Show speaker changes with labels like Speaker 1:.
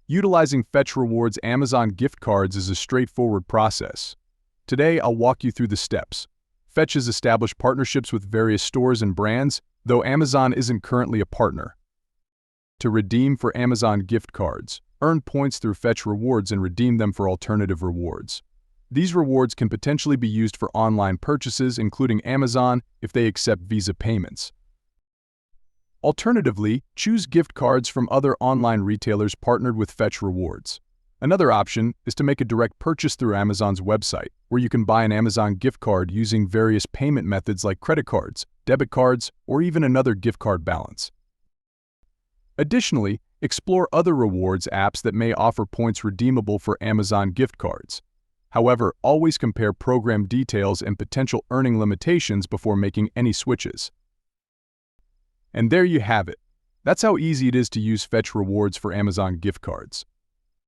Speaker 1: Utilizing Fetch Rewards Amazon gift cards is a straightforward process. Today, I'll walk you through the steps. Fetch has established partnerships with various stores and brands, though Amazon isn't currently a partner. To redeem for Amazon gift cards, earn points through Fetch Rewards and redeem them for alternative rewards. These rewards can potentially be used for online purchases, including Amazon, if they accept Visa payments. Alternatively, choose gift cards from other online retailers partnered with Fetch Rewards. Another option is to make a direct purchase through Amazon's website, where you can buy an Amazon gift card using various payment methods like credit cards, debit cards, or even another gift card balance. Additionally, explore other rewards apps that may offer points redeemable for Amazon gift cards. However, always compare program details and potential earning limitations before making any switches. And there you have it. That's how easy it is to use Fetch Rewards for Amazon gift cards.